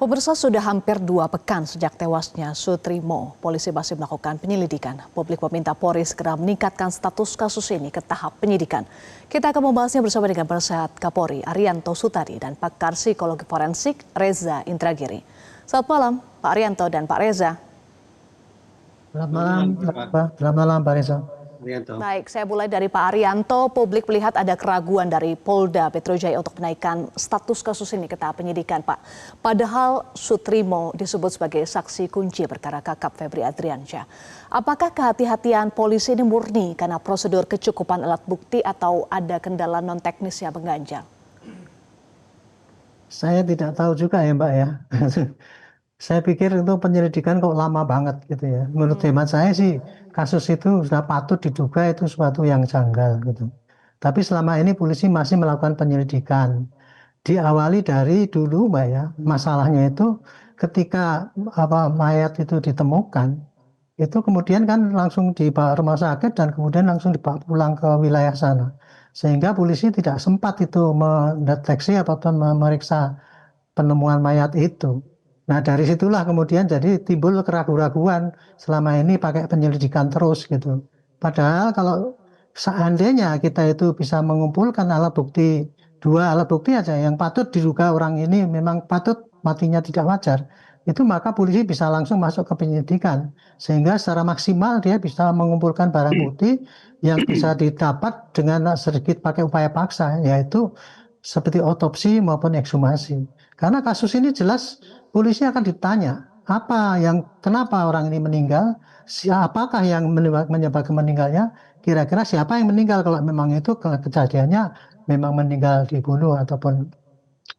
Pemirsa, sudah hampir 2 pekan sejak tewasnya Sutrimo. Polisi masih melakukan penyelidikan. Publik meminta Polri segera meningkatkan status kasus ini ke tahap penyidikan. Kita akan membahasnya bersama dengan Penasihat Kapolri Arianto Sutadi dan pakar psikologi forensik Reza Indragiri. Selamat malam Pak Arianto dan Pak Reza. Selamat malam Pak Reza. Baik, saya mulai dari Pak Arianto. Publik melihat ada keraguan dari Polda Metro Jaya untuk menaikkan status kasus ini ke tahap penyidikan, Pak. Padahal Sutrimo disebut sebagai saksi kunci perkara Kakap Febri Adriansyah. Apakah kehati-hatian polisi ini murni karena prosedur kecukupan alat bukti atau ada kendala non teknis yang mengganjal? Saya tidak tahu juga ya Mbak ya. Saya pikir itu penyelidikan kok lama banget gitu ya. Menurut hemat saya sih kasus itu sudah patut diduga itu suatu yang janggal gitu. Tapi selama ini polisi masih melakukan penyelidikan. Diawali dari dulu Mbak ya, masalahnya itu ketika mayat itu ditemukan, itu kemudian kan langsung dibawa rumah sakit dan kemudian langsung dibawa pulang ke wilayah sana. Sehingga polisi tidak sempat itu mendeteksi ataupun memeriksa penemuan mayat itu. Nah dari situlah kemudian jadi timbul keraguan-raguan selama ini pakai penyelidikan terus gitu. Padahal kalau seandainya kita itu bisa mengumpulkan alat bukti, 2 alat bukti aja yang patut diduga orang ini memang patut matinya tidak wajar, itu maka polisi bisa langsung masuk ke penyelidikan. Sehingga secara maksimal dia bisa mengumpulkan barang bukti yang bisa didapat dengan sedikit pakai upaya paksa, yaitu seperti otopsi maupun ekshumasi. Karena kasus ini jelas polisi akan ditanya kenapa orang ini meninggal, apakah yang menyebabkan meninggalnya, kira-kira siapa yang meninggal kalau memang itu kejadiannya memang meninggal dibunuh ataupun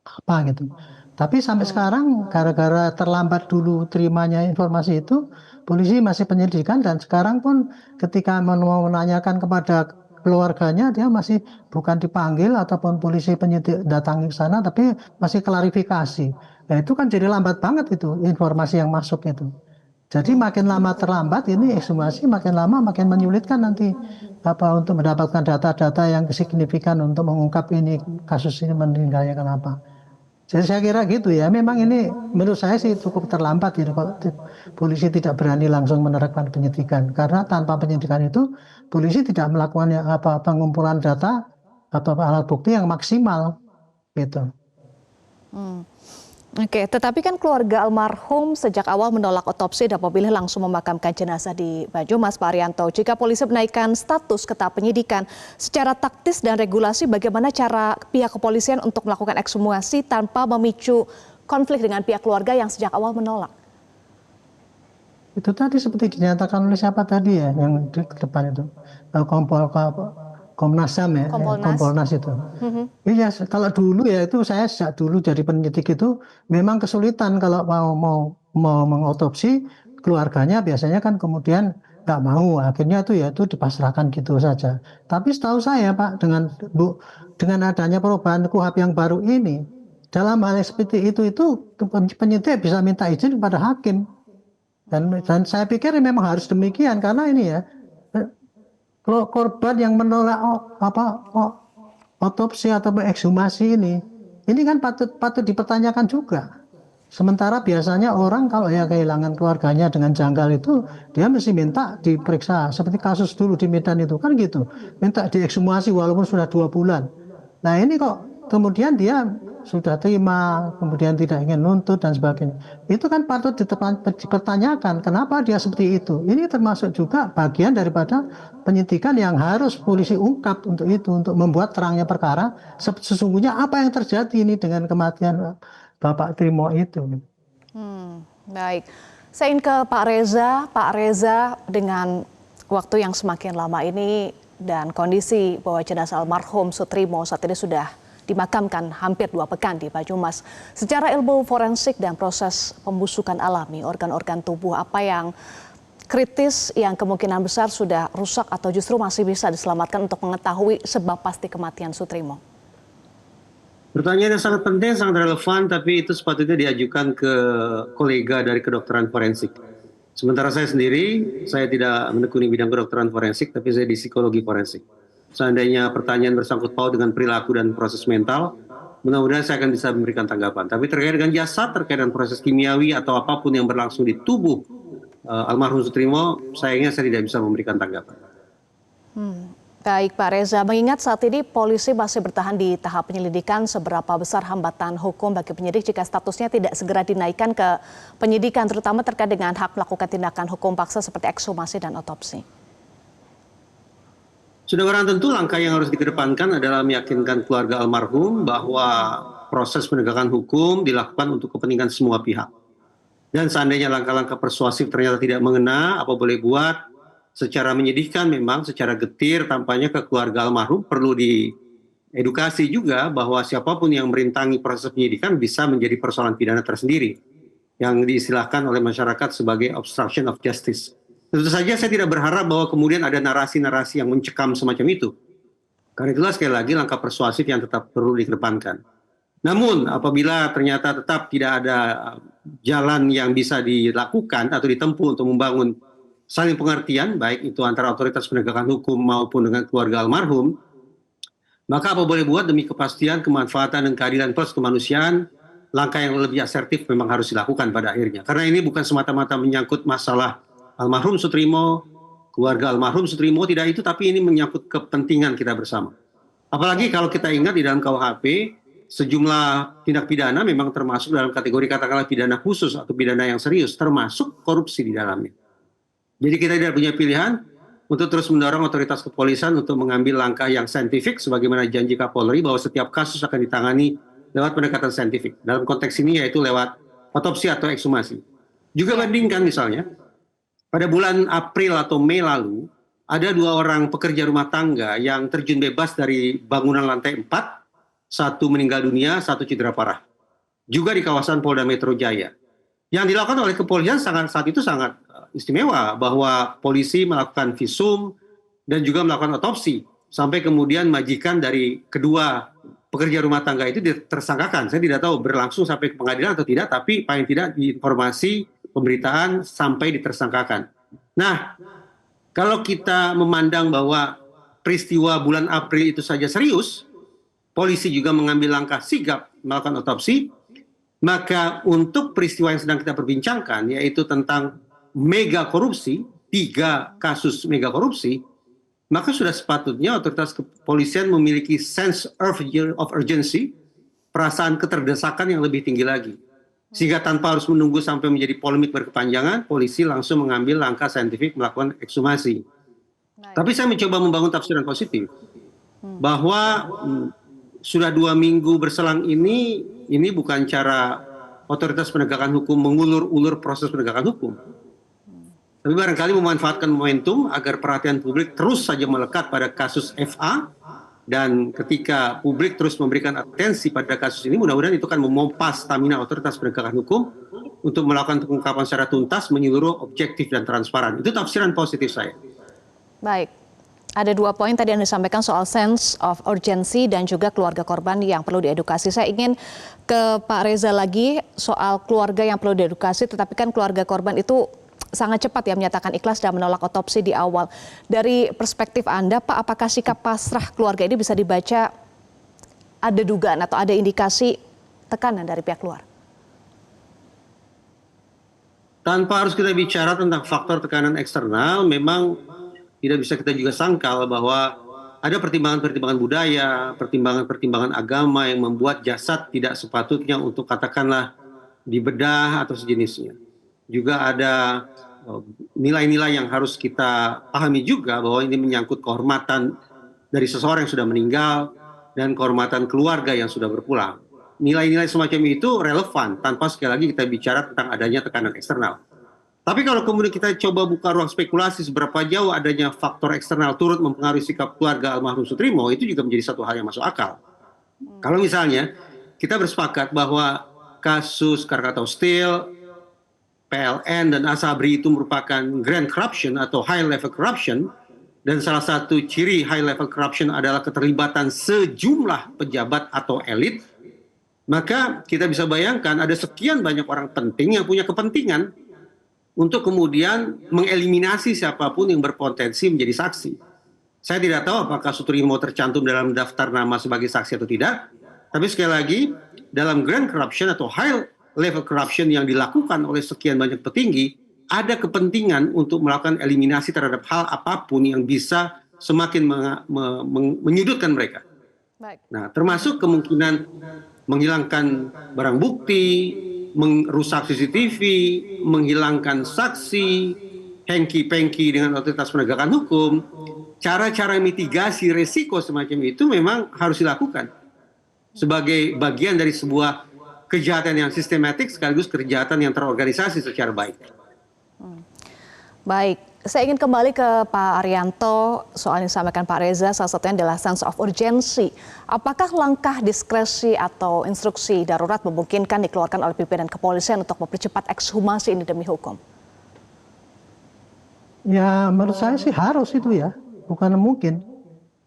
apa gitu. Tapi sampai sekarang gara-gara terlambat dulu terimanya informasi itu, polisi masih penyelidikan dan sekarang pun ketika mau menanyakan kepada keluarganya dia masih bukan dipanggil ataupun polisi penyidik datang ke sana tapi masih klarifikasi. Nah itu kan jadi lambat banget itu informasi yang masuk itu. Jadi makin lama terlambat ini ekshumasi makin lama makin menyulitkan nanti untuk mendapatkan data-data yang signifikan untuk mengungkap ini kasus ini meninggalnya kenapa. Jadi saya kira gitu ya. Memang ini menurut saya sih cukup terlambat gitu kalau polisi tidak berani langsung menerapkan penyidikan karena tanpa penyidikan itu polisi tidak melakukan pengumpulan data atau alat bukti yang maksimal gitu. Oke, tetapi kan keluarga almarhum sejak awal menolak otopsi dan memilih langsung memakamkan jenazah di Banyumas, Pak Arianto. Jika polisi menaikkan status ke tahap penyidikan, secara taktis dan regulasi bagaimana cara pihak kepolisian untuk melakukan ekshumasi tanpa memicu konflik dengan pihak keluarga yang sejak awal menolak? Itu tadi seperti dinyatakan oleh siapa tadi ya yang di depan itu, Komnas HAM ya, Kompolnas itu. Iya, kalau dulu ya itu saya sejak dulu jadi penyidik itu memang kesulitan kalau mau mengotopsi keluarganya biasanya kan kemudian nggak mau, akhirnya itu dipasrahkan gitu saja. Tapi setahu saya Pak dengan adanya perubahan KUHP yang baru ini dalam hal seperti itu penyidik bisa minta izin kepada hakim dan saya pikir memang harus demikian karena ini ya. Kalau korban yang menolak otopsi atau ekshumasi ini kan patut dipertanyakan juga. Sementara biasanya orang kalau ya kehilangan keluarganya dengan janggal itu dia mesti minta diperiksa seperti kasus dulu di Medan itu kan gitu, minta diekshumasi walaupun sudah 2 bulan. Nah ini kok kemudian dia sudah terima, kemudian tidak ingin nuntut dan sebagainya. Itu kan patut dipertanyakan kenapa dia seperti itu. Ini termasuk juga bagian daripada penyidikan yang harus polisi ungkap untuk itu, untuk membuat terangnya perkara sesungguhnya apa yang terjadi ini dengan kematian Bapak Trimo itu. Baik, saya ingin ke Pak Reza. Pak Reza, dengan waktu yang semakin lama ini dan kondisi bahwa jenazah almarhum Sutrimo saat ini sudah dimakamkan hampir 2 pekan di Banyumas. Secara ilmu forensik dan proses pembusukan alami organ-organ tubuh, apa yang kritis yang kemungkinan besar sudah rusak atau justru masih bisa diselamatkan untuk mengetahui sebab pasti kematian Sutrimo? Pertanyaan yang sangat penting, sangat relevan, tapi itu sepatutnya diajukan ke kolega dari kedokteran forensik. Sementara saya sendiri, saya tidak menekuni bidang kedokteran forensik, tapi saya di psikologi forensik. Seandainya pertanyaan bersangkut paut dengan perilaku dan proses mental, mudah-mudahan saya akan bisa memberikan tanggapan. Tapi terkait dengan jasad, terkait dengan proses kimiawi atau apapun yang berlangsung di tubuh almarhum Sutrimo, sayangnya saya tidak bisa memberikan tanggapan. Baik Pak Reza, mengingat saat ini polisi masih bertahan di tahap penyelidikan, seberapa besar hambatan hukum bagi penyidik jika statusnya tidak segera dinaikkan ke penyidikan, terutama terkait dengan hak melakukan tindakan hukum paksa seperti ekshumasi dan otopsi? Sudah barang tentu langkah yang harus dikedepankan adalah meyakinkan keluarga almarhum bahwa proses penegakan hukum dilakukan untuk kepentingan semua pihak. Dan seandainya langkah-langkah persuasif ternyata tidak mengena, apa boleh buat, secara menyedihkan memang, secara getir tampaknya ke keluarga almarhum perlu diedukasi juga bahwa siapapun yang merintangi proses penyidikan bisa menjadi persoalan pidana tersendiri yang diistilahkan oleh masyarakat sebagai obstruction of justice. Tentu saja saya tidak berharap bahwa kemudian ada narasi-narasi yang mencekam semacam itu. Karena itulah sekali lagi langkah persuasif yang tetap perlu dikedepankan. Namun apabila ternyata tetap tidak ada jalan yang bisa dilakukan atau ditempuh untuk membangun saling pengertian, baik itu antara otoritas penegakan hukum maupun dengan keluarga almarhum, maka apa boleh buat demi kepastian, kemanfaatan, dan keadilan plus kemanusiaan, langkah yang lebih asertif memang harus dilakukan pada akhirnya. Karena ini bukan semata-mata menyangkut masalah almarhum Sutrimo, keluarga almarhum Sutrimo, tidak itu, tapi ini menyangkut kepentingan kita bersama. Apalagi kalau kita ingat di dalam KUHP, sejumlah tindak pidana memang termasuk dalam kategori katakanlah pidana khusus atau pidana yang serius, termasuk korupsi di dalamnya. Jadi kita tidak punya pilihan untuk terus mendorong otoritas kepolisian untuk mengambil langkah yang saintifik, sebagaimana janji Kapolri bahwa setiap kasus akan ditangani lewat pendekatan saintifik. Dalam konteks ini yaitu lewat otopsi atau ekshumasi. Juga bandingkan misalnya, pada bulan April atau Mei lalu, ada 2 orang pekerja rumah tangga yang terjun bebas dari bangunan lantai 4, 1 meninggal dunia, 1 cedera parah. Juga di kawasan Polda Metro Jaya. Yang dilakukan oleh kepolisian saat itu sangat istimewa, bahwa polisi melakukan visum dan juga melakukan otopsi. Sampai kemudian majikan dari kedua pekerja rumah tangga itu ditersangkakan. Saya tidak tahu berlangsung sampai ke pengadilan atau tidak, tapi paling tidak diinformasi pemberitaan sampai ditersangkakan. Nah, kalau kita memandang bahwa peristiwa bulan April itu saja serius, polisi juga mengambil langkah sigap melakukan otopsi, maka untuk peristiwa yang sedang kita perbincangkan, yaitu tentang mega korupsi, 3 kasus mega korupsi, maka sudah sepatutnya otoritas kepolisian memiliki sense of urgency, perasaan keterdesakan yang lebih tinggi lagi. Sehingga tanpa harus menunggu sampai menjadi polemik berkepanjangan, polisi langsung mengambil langkah saintifik melakukan ekshumasi. Tapi saya mencoba membangun tafsiran positif bahwa sudah 2 minggu berselang ini bukan cara otoritas penegakan hukum mengulur-ulur proses penegakan hukum. Tapi barangkali memanfaatkan momentum agar perhatian publik terus saja melekat pada kasus FA, dan ketika publik terus memberikan atensi pada kasus ini, mudah-mudahan itu akan memompa stamina otoritas penegakan hukum untuk melakukan pengungkapan secara tuntas, menyeluruh, objektif, dan transparan. Itu tafsiran positif saya. Baik, ada 2 poin tadi yang disampaikan soal sense of urgency dan juga keluarga korban yang perlu diedukasi. Saya ingin ke Pak Reza lagi soal keluarga yang perlu diedukasi, tetapi kan keluarga korban itu sangat cepat ya menyatakan ikhlas dan menolak otopsi di awal. Dari perspektif Anda, Pak, apakah sikap pasrah keluarga ini bisa dibaca ada dugaan atau ada indikasi tekanan dari pihak luar? Tanpa harus kita bicara tentang faktor tekanan eksternal, memang tidak bisa kita juga sangkal bahwa ada pertimbangan-pertimbangan budaya, pertimbangan-pertimbangan agama yang membuat jasad tidak sepatutnya untuk katakanlah dibedah atau sejenisnya. Juga ada nilai-nilai yang harus kita pahami juga bahwa ini menyangkut kehormatan dari seseorang yang sudah meninggal dan kehormatan keluarga yang sudah berpulang. Nilai-nilai semacam itu relevan tanpa sekali lagi kita bicara tentang adanya tekanan eksternal. Tapi kalau kemudian kita coba buka ruang spekulasi seberapa jauh adanya faktor eksternal turut mempengaruhi sikap keluarga almarhum Sutrimo, itu juga menjadi satu hal yang masuk akal. Kalau misalnya kita bersepakat bahwa kasus Krakatau Steel, PLN, dan Asabri itu merupakan grand corruption atau high level corruption, dan salah satu ciri high level corruption adalah keterlibatan sejumlah pejabat atau elit, maka kita bisa bayangkan ada sekian banyak orang penting yang punya kepentingan untuk kemudian mengeliminasi siapapun yang berpotensi menjadi saksi. Saya tidak tahu apakah Sutrimo tercantum dalam daftar nama sebagai saksi atau tidak, Tapi sekali lagi, dalam grand corruption atau high level corruption yang dilakukan oleh sekian banyak petinggi, ada kepentingan untuk melakukan eliminasi terhadap hal apapun yang bisa semakin menyudutkan mereka. Baik. Nah, termasuk kemungkinan menghilangkan barang bukti, merusak CCTV, menghilangkan saksi, hengki-pengki dengan otoritas penegakan hukum. Cara-cara mitigasi resiko semacam itu memang harus dilakukan sebagai bagian dari sebuah kejahatan yang sistematik sekaligus kejahatan yang terorganisasi secara baik. Baik, saya ingin kembali ke Pak Arianto. Soal yang disampaikan Pak Reza, salah satunya adalah sense of urgency. Apakah langkah diskresi atau instruksi darurat memungkinkan dikeluarkan oleh pimpinan kepolisian untuk mempercepat ekshumasi ini demi hukum? Ya menurut saya sih harus itu ya, bukan mungkin.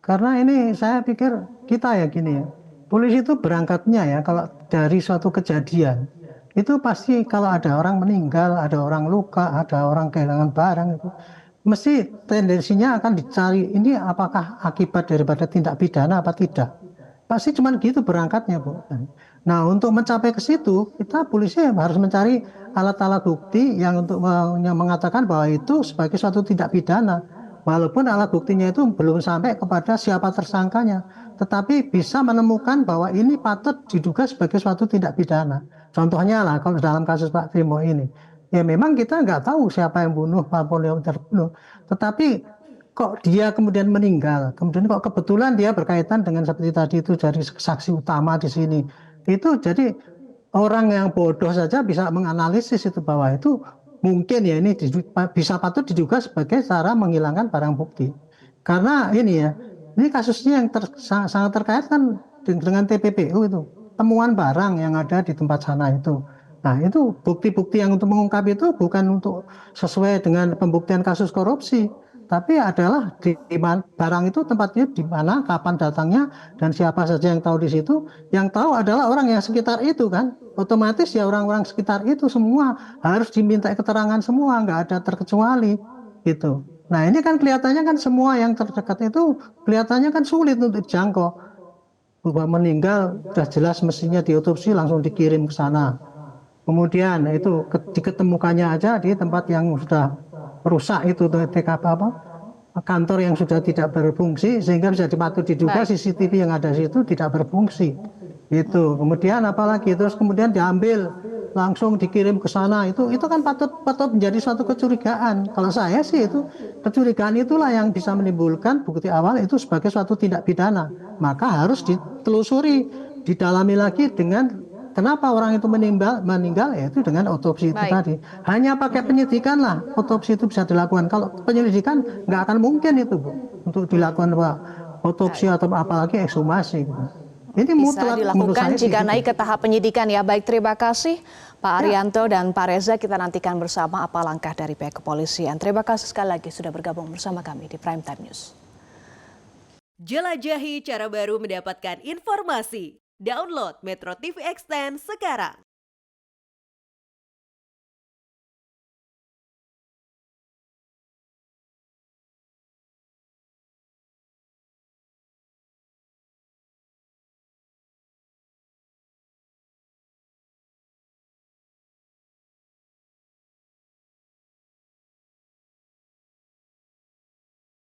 Karena ini saya pikir kita ya gini ya, polisi itu berangkatnya ya kalau dari suatu kejadian, itu pasti kalau ada orang meninggal, ada orang luka, ada orang kehilangan barang itu, mesti tendensinya akan dicari ini apakah akibat daripada tindak pidana apa tidak. Pasti cuma gitu berangkatnya, Bu. Nah, untuk mencapai ke situ, kita polisi harus mencari alat-alat bukti yang untuk yang mengatakan bahwa itu sebagai suatu tindak pidana. Walaupun alat buktinya itu belum sampai kepada siapa tersangkanya, tetapi bisa menemukan bahwa ini patut diduga sebagai suatu tindak pidana. Contohnya lah, kalau dalam kasus Pak Trimo ini, ya memang kita nggak tahu siapa yang bunuh maupun yang terbunuh, tetapi kok dia kemudian meninggal, kemudian kok kebetulan dia berkaitan dengan seperti tadi itu dari saksi utama di sini. Itu jadi orang yang bodoh saja bisa menganalisis itu bahwa itu mungkin ya ini bisa patut diduga sebagai cara menghilangkan barang bukti. Karena ini ya, ini kasusnya yang sangat terkait kan dengan TPPU itu, temuan barang yang ada di tempat sana itu. Nah itu bukti-bukti yang untuk mengungkap itu bukan untuk sesuai dengan pembuktian kasus korupsi, tapi adalah di barang itu tempatnya di mana, kapan datangnya, dan siapa saja yang tahu di situ. Yang tahu adalah orang yang sekitar itu kan. Otomatis ya orang-orang sekitar itu semua harus diminta keterangan semua, nggak ada terkecuali gitu. Nah ini kan kelihatannya kan semua yang terdekat itu kelihatannya kan sulit untuk dijangkau. Bahwa meninggal sudah jelas mestinya diotopsi langsung dikirim ke sana. Kemudian itu diketemukannya aja di tempat yang sudah rusak itu TKP apa kantor yang sudah tidak berfungsi sehingga bisa dipatut diduga CCTV yang ada di situ tidak berfungsi itu. Kemudian apalagi terus kemudian diambil langsung dikirim ke sana itu kan patut menjadi suatu kecurigaan. Kalau saya sih itu kecurigaan itulah yang bisa menimbulkan bukti awal itu sebagai suatu tindak pidana, maka harus ditelusuri, didalami lagi dengan kenapa orang itu meninggal yaitu dengan otopsi itu tadi. Hanya pakai penyidikan lah otopsi itu bisa dilakukan. Kalau penyelidikan nggak akan mungkin itu, Bu, untuk dilakukan otopsi atau apalagi ekshumasi. Ini bisa dilakukan jika naik ke tahap penyidikan ya. Baik, terima kasih Pak Arianto dan Pak Reza. Kita nantikan bersama apa langkah dari pihak kepolisian. Terima kasih sekali lagi sudah bergabung bersama kami di Prime Time News. Jelajahi cara baru mendapatkan informasi. Download Metro TV Extend sekarang.